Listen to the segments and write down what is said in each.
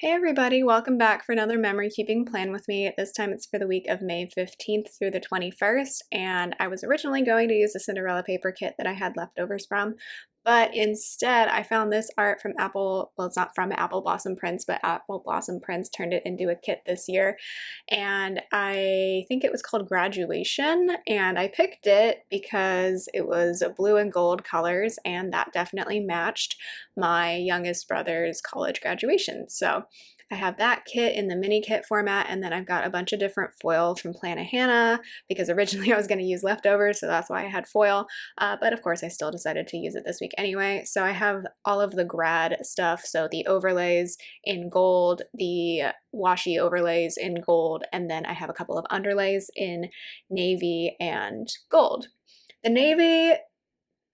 Hey everybody, welcome back for another memory keeping plan with me. This time it's for the week of May 15th through the 21st, and I was originally going to use the Cinderella paper kit that I had leftovers from, but instead I found this art from it's not from Apple Blossom Prints, but Apple Blossom Prints turned it into a kit this year, and I think it was called Graduation, and I picked it because it was blue and gold colors, and that definitely matched my youngest brother's college graduation. So I have that kit in the mini kit format, and then I've got a bunch of different foil from Hannah because originally I was going to use leftovers, so that's why I had foil, but of course I still decided to use it this week anyway. So I have all of the grad stuff, so the overlays in gold, the washi overlays in gold, and then I have a couple of underlays in navy and gold. The navy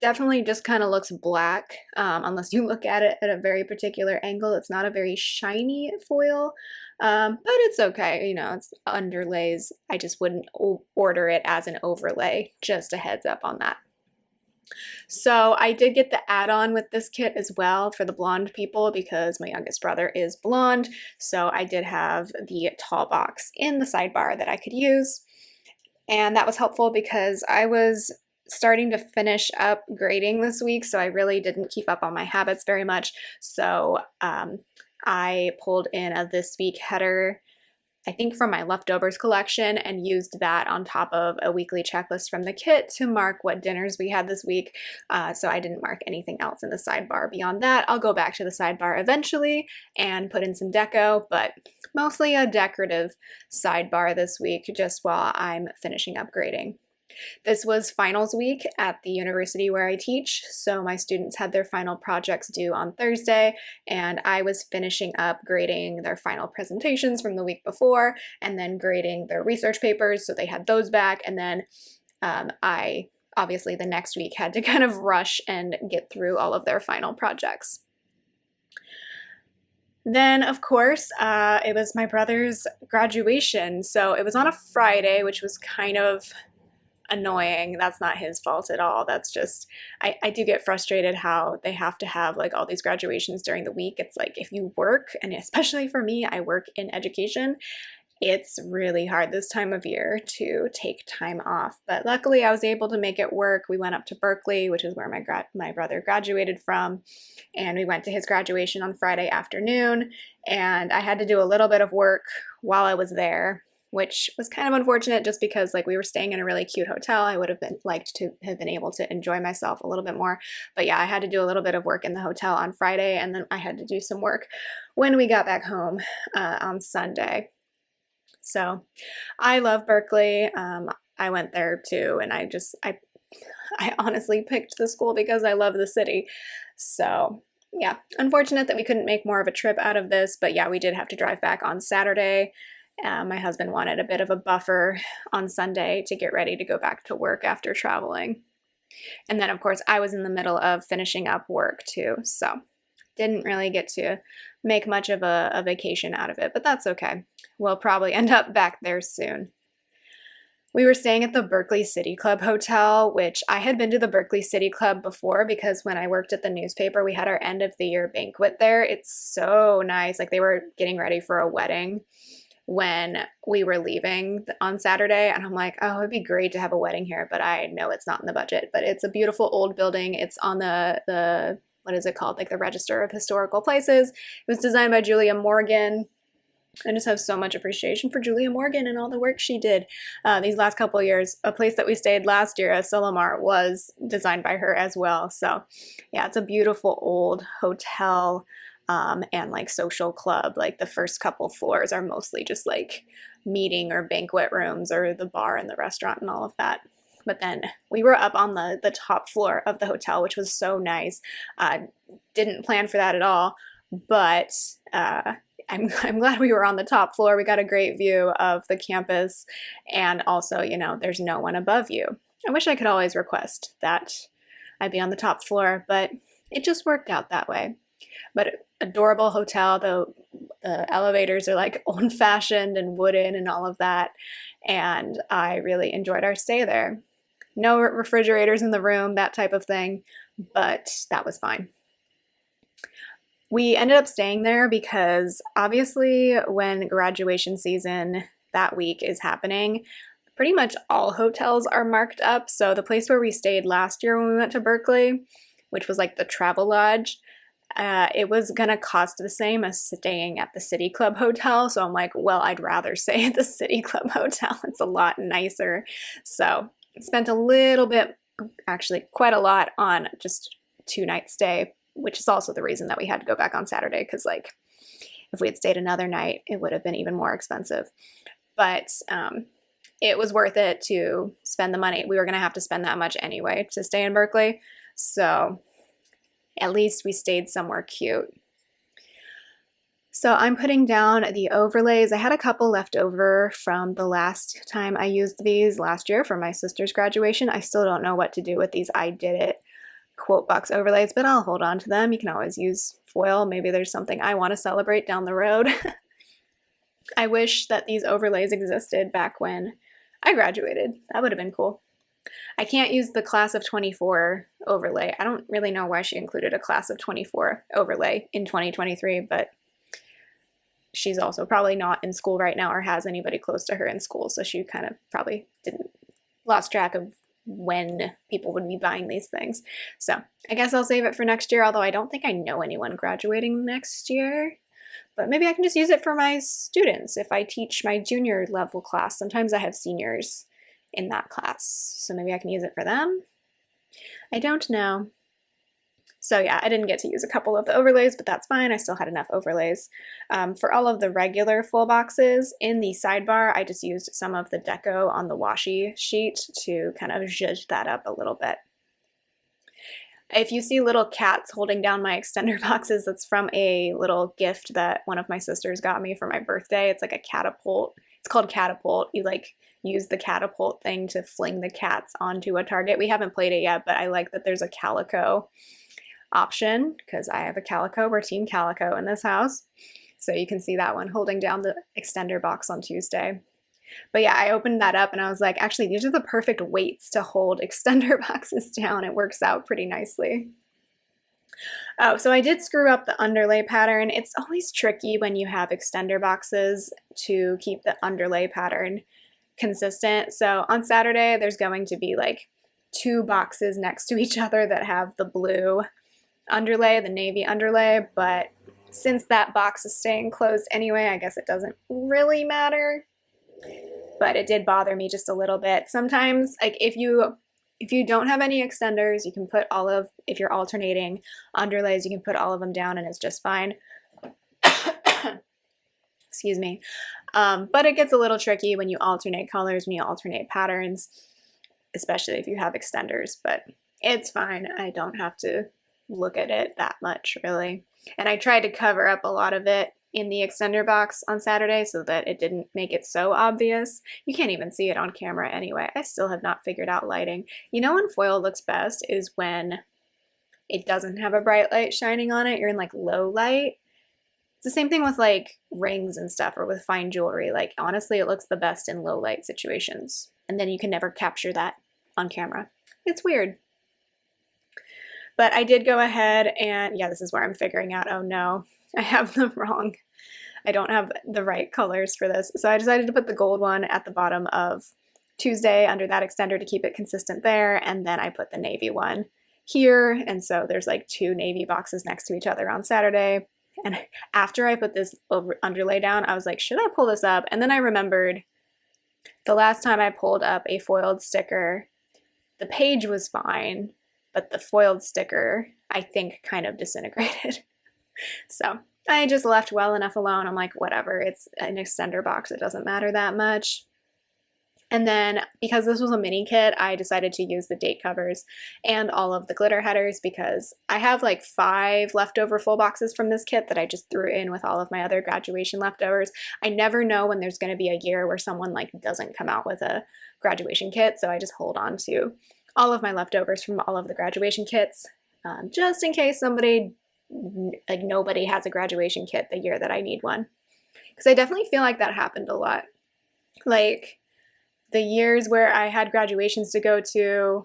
definitely just kind of looks black unless you look at it at a very particular angle. It's not a very shiny foil, but it's okay. You know, it's underlays. I just wouldn't order it as an overlay. Just a heads up on that. So I did get the add-on with this kit as well for the blonde people because my youngest brother is blonde. So I did have the tall box in the sidebar that I could use. And that was helpful because I was starting to finish up grading this week, so I really didn't keep up on my habits very much. So I pulled in a this week header, I think from my leftovers collection, and used that on top of a weekly checklist from the kit to mark what dinners we had this week. So I didn't mark anything else in the sidebar beyond that. I'll go back to the sidebar eventually and put in some deco, but mostly a decorative sidebar this week just while I'm finishing up grading. This was finals week at the university where I teach, so my students had their final projects due on Thursday, and I was finishing up grading their final presentations from the week before, and then grading their research papers, so they had those back, and then I obviously the next week had to kind of rush and get through all of their final projects. Then, of course, it was my brother's graduation, so it was on a Friday, which was kind of annoying. That's not his fault at all. That's just, I do get frustrated how they have to have like all these graduations during the week. It's like if you work, and especially for me, I work in education, it's really hard this time of year to take time off. But luckily I was able to make it work. We went up to Berkeley, which is where my brother graduated from, and we went to his graduation on Friday afternoon, and I had to do a little bit of work while I was there, which was kind of unfortunate just because like we were staying in a really cute hotel. I would have liked to have been able to enjoy myself a little bit more. But yeah, I had to do a little bit of work in the hotel on Friday, and then I had to do some work when we got back home on Sunday. So I love Berkeley. I went there too, and I honestly picked the school because I love the city. So yeah, unfortunate that we couldn't make more of a trip out of this, but yeah, we did have to drive back on Saturday. My husband wanted a bit of a buffer on Sunday to get ready to go back to work after traveling. And then, of course, I was in the middle of finishing up work too, so didn't really get to make much of a vacation out of it, but that's okay. We'll probably end up back there soon. We were staying at the Berkeley City Club Hotel, which I had been to the Berkeley City Club before because when I worked at the newspaper, we had our end of the year banquet there. It's so nice. Like they were getting ready for a wedding when we were leaving on Saturday, and I'm like, oh, it'd be great to have a wedding here, but I know it's not in the budget. But it's a beautiful old building. It's on the what is it called? Like the Register of Historical Places. It was designed by Julia Morgan. I just have so much appreciation for Julia Morgan and all the work she did these last couple of years. A place that we stayed last year, Silomar, was designed by her as well. So yeah, it's a beautiful old hotel. And like social club. Like the first couple floors are mostly just like meeting or banquet rooms or the bar and the restaurant and all of that. But then we were up on the top floor of the hotel, which was so nice. Didn't plan for that at all, but I'm glad we were on the top floor. We got a great view of the campus, and also, you know, there's no one above you. I wish I could always request that I'd be on the top floor, but it just worked out that way. But adorable hotel. The elevators are like old-fashioned and wooden and all of that, and I really enjoyed our stay there. No refrigerators in the room, that type of thing, but that was fine. We ended up staying there because obviously when graduation season that week is happening, pretty much all hotels are marked up. So the place where we stayed last year when we went to Berkeley, which was like the Travel Lodge, it was gonna cost the same as staying at the City Club Hotel. So I'm like, well, I'd rather stay at the City Club Hotel. It's a lot nicer. So spent a little bit, actually quite a lot, on just 2 night stay, which is also the reason that we had to go back on Saturday, because like if we had stayed another night, it would have been even more expensive. But it was worth it to spend the money. We were gonna have to spend that much anyway to stay in Berkeley. So at least we stayed somewhere cute. So I'm putting down the overlays. I had a couple left over from the last time I used these last year for my sister's graduation. I still don't know what to do with these I did it quote box overlays, but I'll hold on to them. You can always use foil. Maybe there's something I want to celebrate down the road. I wish that these overlays existed back when I graduated. That would have been cool. I can't use the class of 24 overlay. I don't really know why she included a class of 24 overlay in 2023, but she's also probably not in school right now or has anybody close to her in school, so she kind of probably lost track of when people would be buying these things. So I guess I'll save it for next year, although I don't think I know anyone graduating next year. But maybe I can just use it for my students if I teach my junior level class. Sometimes I have seniors in that class, so maybe I can use it for them. I don't know. So yeah, I didn't get to use a couple of the overlays, but that's fine. I still had enough overlays. For all of the regular full boxes, in the sidebar, I just used some of the deco on the washi sheet to kind of zhuzh that up a little bit. If you see little cats holding down my extender boxes, that's from a little gift that one of my sisters got me for my birthday. It's like a catapult. It's called Catapult. You like use the catapult thing to fling the cats onto a target. We haven't played it yet, but I like that there's a calico option because I have a calico. We're team calico in this house. So you can see that one holding down the extender box on Tuesday. But yeah, I opened that up and I was like, actually, these are the perfect weights to hold extender boxes down. It works out pretty nicely. Oh, so I did screw up the underlay pattern. It's always tricky when you have extender boxes to keep the underlay pattern consistent. So on Saturday, there's going to be like 2 boxes next to each other that have the blue underlay, the navy underlay, but since that box is staying closed anyway, I guess it doesn't really matter. But it did bother me just a little bit. Sometimes, like if you don't have any extenders, you can put if you're alternating underlays, you can put all of them down and it's just fine. Excuse me. But it gets a little tricky when you alternate colors, when you alternate patterns, especially if you have extenders, but it's fine. I don't have to look at it that much, really. And I tried to cover up a lot of it in the extender box on Saturday so that it didn't make it so obvious. You can't even see it on camera anyway. I still have not figured out lighting. You know when foil looks best is when it doesn't have a bright light shining on it. You're in like low light. It's the same thing with like rings and stuff or with fine jewelry. Like honestly, it looks the best in low light situations. And then you can never capture that on camera. It's weird. But I did go ahead and, yeah, this is where I'm figuring out, oh no, I have I don't have the right colors for this. So I decided to put the gold one at the bottom of Tuesday under that extender to keep it consistent there. And then I put the navy one here. And so there's like 2 navy boxes next to each other on Saturday. And after I put this underlay down, I was like, should I pull this up? And then I remembered the last time I pulled up a foiled sticker, the page was fine, but the foiled sticker, I think, kind of disintegrated. So I just left well enough alone. I'm like, whatever, it's an extender box. It doesn't matter that much. And then because this was a mini kit, I decided to use the date covers and all of the glitter headers because I have like 5 leftover full boxes from this kit that I just threw in with all of my other graduation leftovers. I never know when there's going to be a year where someone like doesn't come out with a graduation kit, so I just hold on to all of my leftovers from all of the graduation kits just in case nobody has a graduation kit the year that I need one. Because I definitely feel like that happened a lot. Like the years where I had graduations to go to,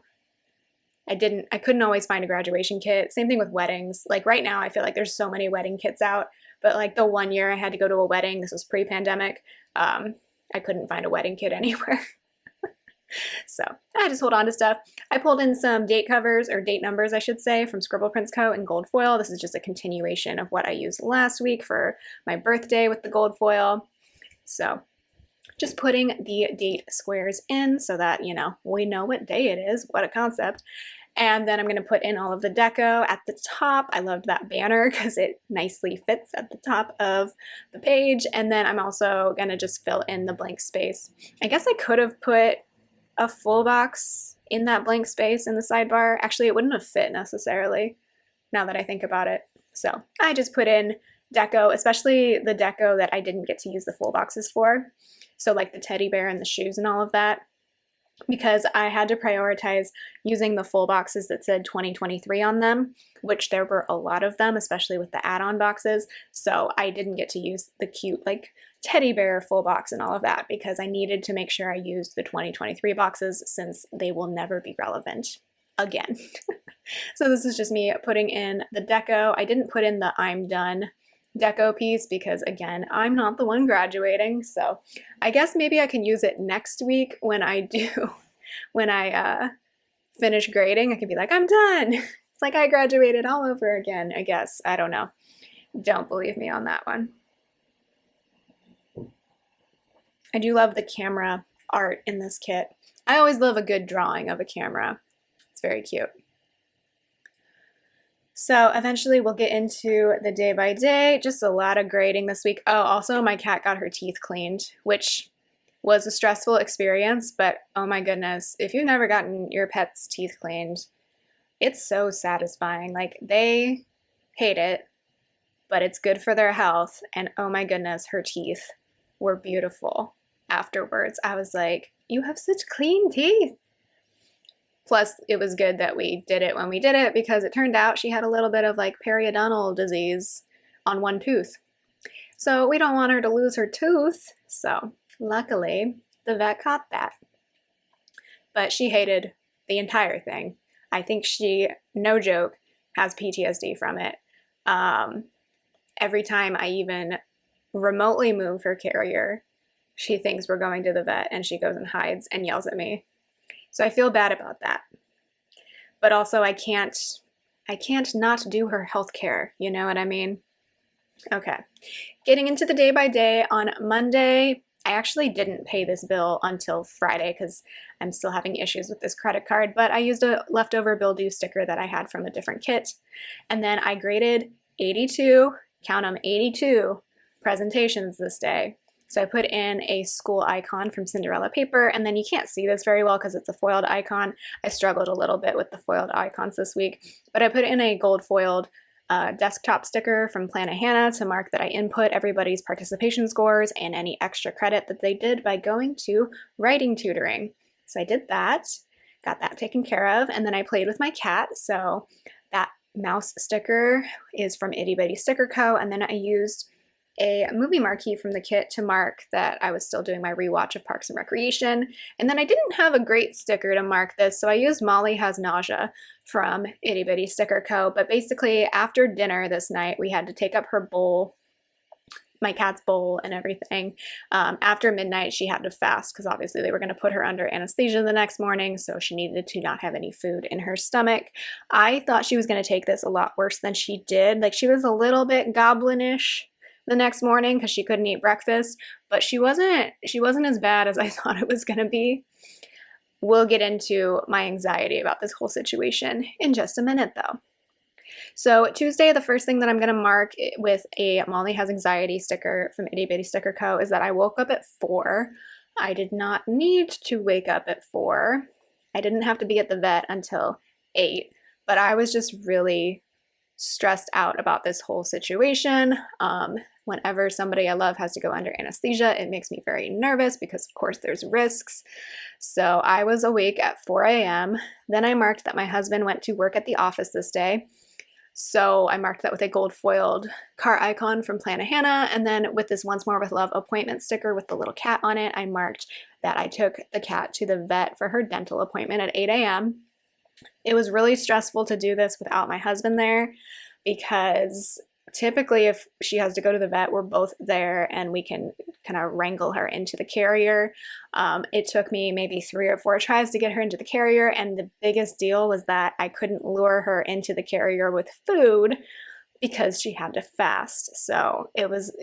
I couldn't always find a graduation kit. Same thing with weddings. Like right now, I feel like there's so many wedding kits out, but like the one year I had to go to a wedding, this was pre-pandemic, I couldn't find a wedding kit anywhere. So I just hold on to stuff. I pulled in some date covers, or date numbers, I should say, from Scribble Prints Co. in gold foil. This is just a continuation of what I used last week for my birthday with the gold foil. So just putting the date squares in so that, you know, we know what day it is. What a concept. And then I'm going to put in all of the deco at the top. I loved that banner because it nicely fits at the top of the page. And then I'm also going to just fill in the blank space. I guess I could have put a full box in that blank space in the sidebar. Actually, it wouldn't have fit necessarily now that I think about it. So I just put in deco, especially the deco that I didn't get to use the full boxes for. So like the teddy bear and the shoes and all of that, because I had to prioritize using the full boxes that said 2023 on them, which there were a lot of them, especially with the add-on boxes. So I didn't get to use the cute like teddy bear full box and all of that because I needed to make sure I used the 2023 boxes since they will never be relevant again. So this is just me putting in the deco. I didn't put in the I'm done deco piece because again, I'm not the one graduating. So I guess maybe I can use it next week when I finish grading. I can be like, I'm done. It's like I graduated all over again, I guess. I don't know. Don't believe me on that one. I do love the camera art in this kit. I always love a good drawing of a camera. It's very cute. So eventually we'll get into the day by day, just a lot of grading this week. Oh, also my cat got her teeth cleaned, which was a stressful experience, but oh my goodness, if you've never gotten your pet's teeth cleaned, it's so satisfying. Like they hate it, but it's good for their health. And oh my goodness, her teeth were beautiful afterwards. I was like, you have such clean teeth. Plus, it was good that we did it when we did it because it turned out she had a little bit of like periodontal disease on one tooth. So we don't want her to lose her tooth. So luckily, the vet caught that. But she hated the entire thing. I think she, no joke, has PTSD from it. Every time I even remotely move her carrier, she thinks we're going to the vet and she goes and hides and yells at me. So I feel bad about that. But also I can't not do her health care, you know what I mean? Okay. Getting into the day by day, on Monday, I actually didn't pay this bill until Friday because I'm still having issues with this credit card, but I used a leftover bill due sticker that I had from a different kit. And then I graded 82, count them, 82 presentations this day. So I put in a school icon from Cinderella paper, and then you can't see this very well because it's a foiled icon. I struggled a little bit with the foiled icons this week, but I put in a gold foiled desktop sticker from Planet Hannah to mark that I input everybody's participation scores and any extra credit that they did by going to writing tutoring. So I did that, got that taken care of, and then I played with my cat. So that mouse sticker is from Itty Bitty Sticker Co. And then I used a movie marquee from the kit to mark that I was still doing my rewatch of Parks and Recreation. And then I didn't have a great sticker to mark this, so I used Molly Has Nausea from Itty Bitty Sticker Co. But basically, after dinner this night, we had to take up her bowl, my cat's bowl and everything. After midnight, she had to fast because obviously they were going to put her under anesthesia the next morning, so she needed to not have any food in her stomach. I thought she was going to take this a lot worse than she did. Like, she was a little bit goblinish the next morning because she couldn't eat breakfast, but she wasn't as bad as I thought it was going to be. We'll get into my anxiety about this whole situation in just a minute though. So Tuesday, the first thing that I'm going to mark with a Molly Has Anxiety sticker from Itty Bitty Sticker Co. is that I woke up at 4. I did not need to wake up at 4. I didn't have to be at the vet until 8, but I was just really stressed out about this whole situation. Whenever somebody I love has to go under anesthesia, it makes me very nervous because, of course, there's risks. So I was awake at 4 a.m. Then I marked that my husband went to work at the office this day. So I marked that with a gold foiled car icon from Planet Hannah. And then with this Once More with Love appointment sticker with the little cat on it, I marked that I took the cat to the vet for her dental appointment at 8 a.m. It was really stressful to do this without my husband there because typically if she has to go to the vet, we're both there and we can kind of wrangle her into the carrier. It took me maybe 3 or 4 tries to get her into the carrier, and the biggest deal was that I couldn't lure her into the carrier with food because she had to fast. So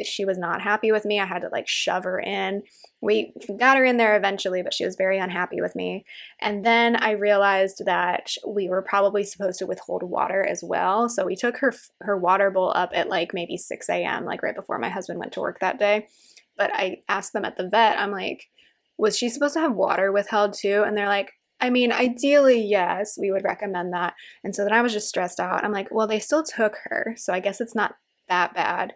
she was not happy with me. I had to like shove her in. We got her in there eventually, but she was very unhappy with me. And then I realized that we were probably supposed to withhold water as well. So we took her water bowl up at like maybe 6 a.m., like right before my husband went to work that day. But I asked them at the vet, I'm like, was she supposed to have water withheld too? And they're like, I mean, ideally, yes, we would recommend that. And so then I was just stressed out. I'm like, well, they still took her, so I guess it's not that bad.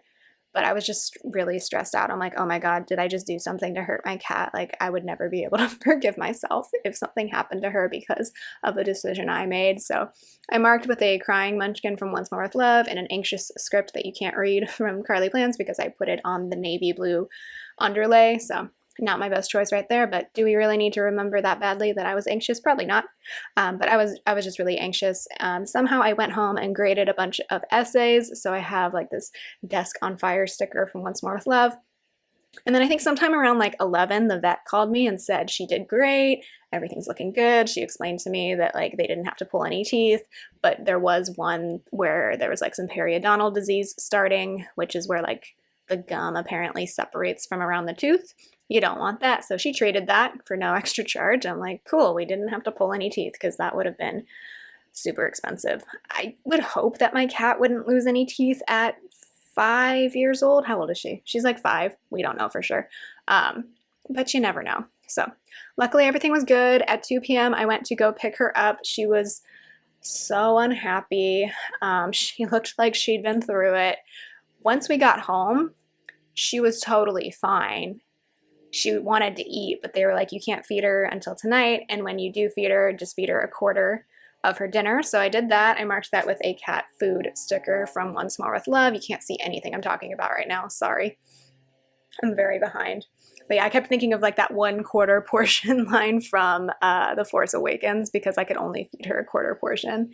But I was just really stressed out. I'm like, oh my God, did I just do something to hurt my cat? Like, I would never be able to forgive myself if something happened to her because of a decision I made. So I marked with a crying munchkin from Once More with Love and an anxious script that you can't read from Carly Plans because I put it on the navy blue underlay. So not my best choice right there, but do we really need to remember that badly that I was anxious? Probably not. But I was just really anxious. Somehow I went home and graded a bunch of essays. So I have like this desk on fire sticker from Once More with Love. And then I think sometime around like 11, the vet called me and said she did great. Everything's looking good. She explained to me that like they didn't have to pull any teeth, but there was one where there was like some periodontal disease starting, which is where like the gum apparently separates from around the tooth. You don't want that. So she treated that for no extra charge. I'm like, cool, we didn't have to pull any teeth because that would have been super expensive. I would hope that my cat wouldn't lose any teeth at 5 years old. How old is she? She's like 5. We don't know for sure. But you never know. So luckily everything was good. At 2 p.m. I went to go pick her up. She was so unhappy. She looked like she'd been through it. Once we got home, she was totally fine. She wanted to eat, but they were like, you can't feed her until tonight. And when you do feed her, just feed her a quarter of her dinner. So I did that. I marked that with a cat food sticker from Once More with Love. You can't see anything I'm talking about right now. Sorry. I'm very behind. But yeah, I kept thinking of like that 1/4 portion line from The Force Awakens because I could only feed her a quarter portion.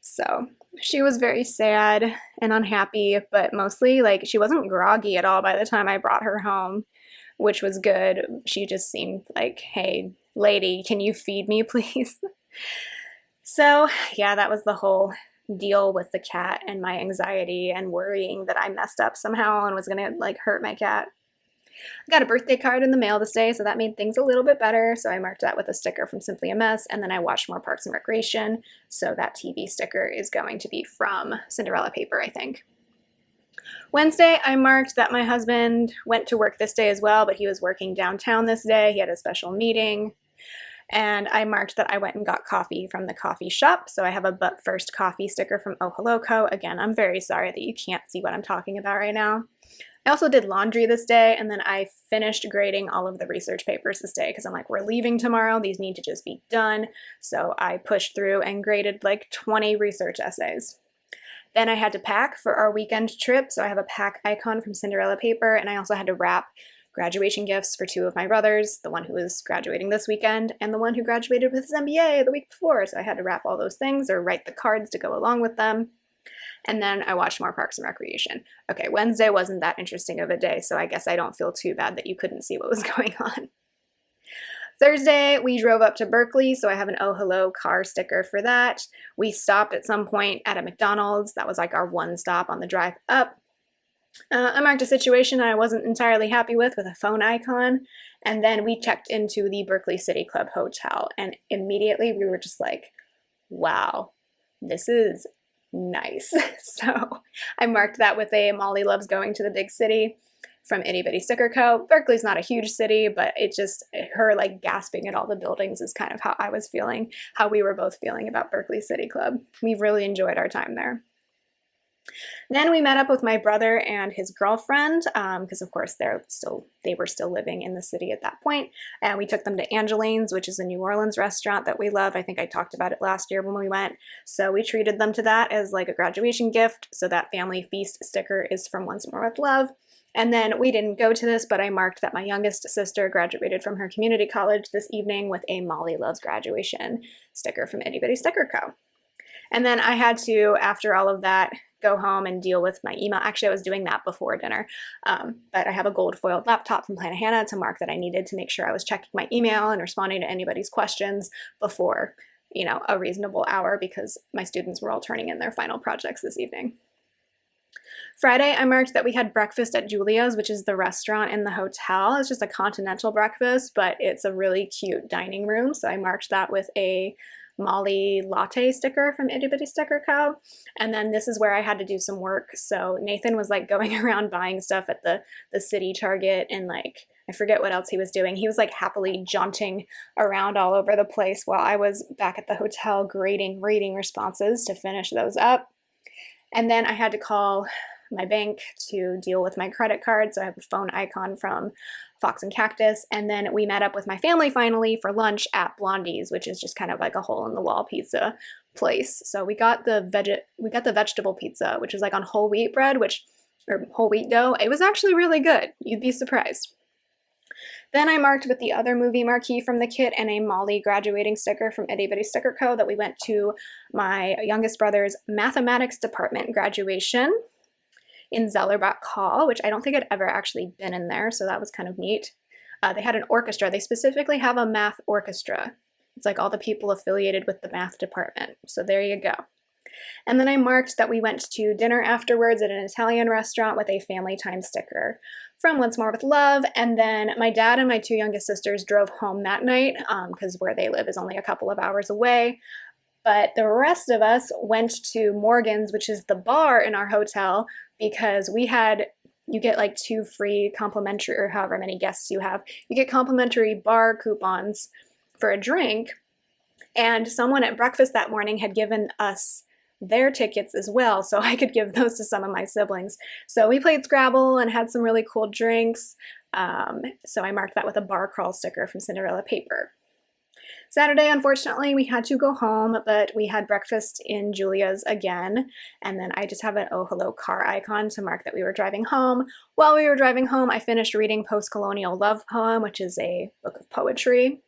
So she was very sad and unhappy, but mostly like she wasn't groggy at all by the time I brought her home, which was good. She just seemed like, hey, lady, can you feed me, please? So yeah, that was the whole deal with the cat and my anxiety and worrying that I messed up somehow and was gonna like hurt my cat. I got a birthday card in the mail this day, so that made things a little bit better. So I marked that with a sticker from Simply a Mess, and then I watched more Parks and Recreation. So that TV sticker is going to be from Cinderella Paper, I think. Wednesday, I marked that my husband went to work this day as well, but he was working downtown this day. He had a special meeting. And I marked that I went and got coffee from the coffee shop. So I have a But First coffee sticker from Oh Hello Co. Again, I'm very sorry that you can't see what I'm talking about right now. I also did laundry this day, and then I finished grading all of the research papers this day because I'm like, we're leaving tomorrow. These need to just be done. So I pushed through and graded like 20 research essays. Then I had to pack for our weekend trip. So I have a pack icon from Cinderella Paper, and I also had to wrap graduation gifts for 2 of my brothers, the one who was graduating this weekend and the one who graduated with his MBA the week before. So I had to wrap all those things or write the cards to go along with them. And then I watched more Parks and Recreation. Okay, Wednesday wasn't that interesting of a day, so I guess I don't feel too bad that you couldn't see what was going on. Thursday, we drove up to Berkeley, so I have an Oh Hello car sticker for that. We stopped at some point at a McDonald's. That was like our one stop on the drive up. I marked a situation I wasn't entirely happy with a phone icon, and then we checked into the Berkeley City Club Hotel, and immediately we were just like, wow, this is nice. So I marked that with a Molly Loves Going to the Big City from Itty Bitty Sticker Co. Berkeley's not a huge city, but it just, her like gasping at all the buildings is kind of how I was feeling, how we were both feeling about Berkeley City Club. We really enjoyed our time there. Then we met up with my brother and his girlfriend, because of course they were still living in the city at that point. And we took them to Angeline's, which is a New Orleans restaurant that we love. I think I talked about it last year when we went. So we treated them to that as like a graduation gift. So that family feast sticker is from Once More with Love. And then we didn't go to this, but I marked that my youngest sister graduated from her community college this evening with a Molly Loves Graduation sticker from Itty Bitty Sticker Co. And then I had to, after all of that, go home and deal with my email. Actually, I was doing that before dinner, but I have a gold foiled laptop from Planet Hannah to mark that I needed to make sure I was checking my email and responding to anybody's questions before, a reasonable hour, because my students were all turning in their final projects this evening. Friday, I marked that we had breakfast at Julia's, which is the restaurant in the hotel. It's just a continental breakfast, but it's a really cute dining room. So I marked that with a Molly latte sticker from Itty Bitty Sticker Co. And then this is where I had to do some work. So Nathan was like going around buying stuff at the city Target, and like, I forget what else he was doing. He was like happily jaunting around all over the place while I was back at the hotel grading reading responses to finish those up. And then I had to call my bank to deal with my credit card. So I have a phone icon from Fox and Cactus. And then we met up with my family finally for lunch at Blondie's, which is just kind of like a hole in the wall pizza place. So we got the vegetable pizza, which is like on whole wheat bread, or whole wheat dough. It was actually really good. You'd be surprised. Then I marked with the other movie marquee from the kit and a Molly graduating sticker from Itty Bitty Sticker Co. that we went to my youngest brother's mathematics department graduation in Zellerbach Hall, which I don't think I'd ever actually been in there, so that was kind of neat. They had an orchestra. They specifically have a math orchestra. It's like all the people affiliated with the math department. So there you go. And then I marked that we went to dinner afterwards at an Italian restaurant with a family time sticker from Once More with Love. And then my dad and my two youngest sisters drove home that night because where they live is only a couple of hours away. But the rest of us went to Morgan's, which is the bar in our hotel, because you get like 2 free complimentary, or however many guests you have, you get complimentary bar coupons for a drink. And someone at breakfast that morning had given us their tickets as well, so I could give those to some of my siblings. So we played Scrabble and had some really cool drinks. So I marked that with a bar crawl sticker from Cinderella Paper. Saturday, unfortunately, we had to go home, but we had breakfast in Julia's again, and then I just have an oh hello car icon to mark that we were driving home. While we were driving home, I finished reading Post-Colonial Love Poem, which is a book of poetry.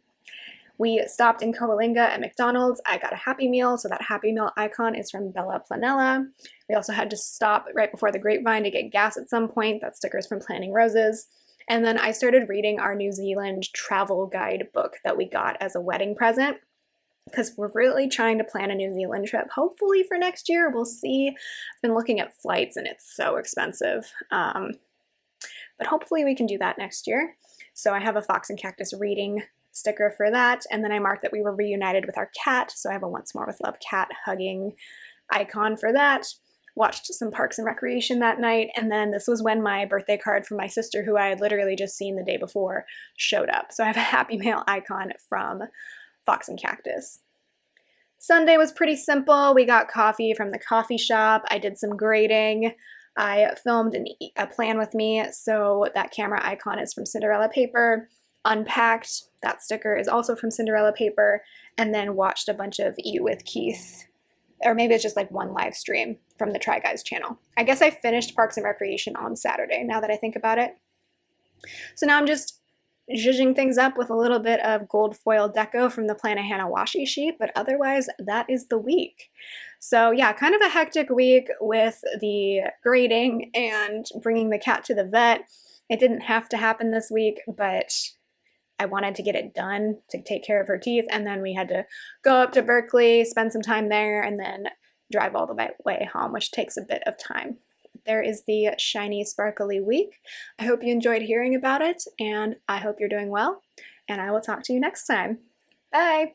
We stopped in Coalinga at McDonald's. I got a Happy Meal, so that Happy Meal icon is from Bella Planella. We also had to stop right before the Grapevine to get gas at some point. That sticker's from Planting Roses. And then I started reading our New Zealand travel guide book that we got as a wedding present, because we're really trying to plan a New Zealand trip, hopefully for next year. We'll see. I've been looking at flights and it's so expensive. But hopefully we can do that next year. So I have a Fox and Cactus reading sticker for that. And then I marked that we were reunited with our cat. So I have a Once More with Love cat hugging icon for that. Watched some Parks and Recreation that night. And then this was when my birthday card from my sister, who I had literally just seen the day before, showed up. So I have a Happy Mail icon from Fox and Cactus. Sunday was pretty simple. We got coffee from the coffee shop. I did some grading. I filmed a plan with me. So that camera icon is from Cinderella Paper. Unpacked, that sticker is also from Cinderella Paper, and then watched a bunch of Eat With Keith, or maybe it's just like one live stream from the Try Guys channel. I guess I finished Parks and Recreation on Saturday, now that I think about it. So now I'm just zhuzhing things up with a little bit of gold foil deco from the Planet Hannah washi sheet, but otherwise that is the week. So yeah, kind of a hectic week with the grading and bringing the cat to the vet. It didn't have to happen this week, but I wanted to get it done to take care of her teeth, and then we had to go up to Berkeley, spend some time there, and then drive all the way home, which takes a bit of time. There is the shiny, sparkly week. I hope you enjoyed hearing about it, and I hope you're doing well, and I will talk to you next time. Bye!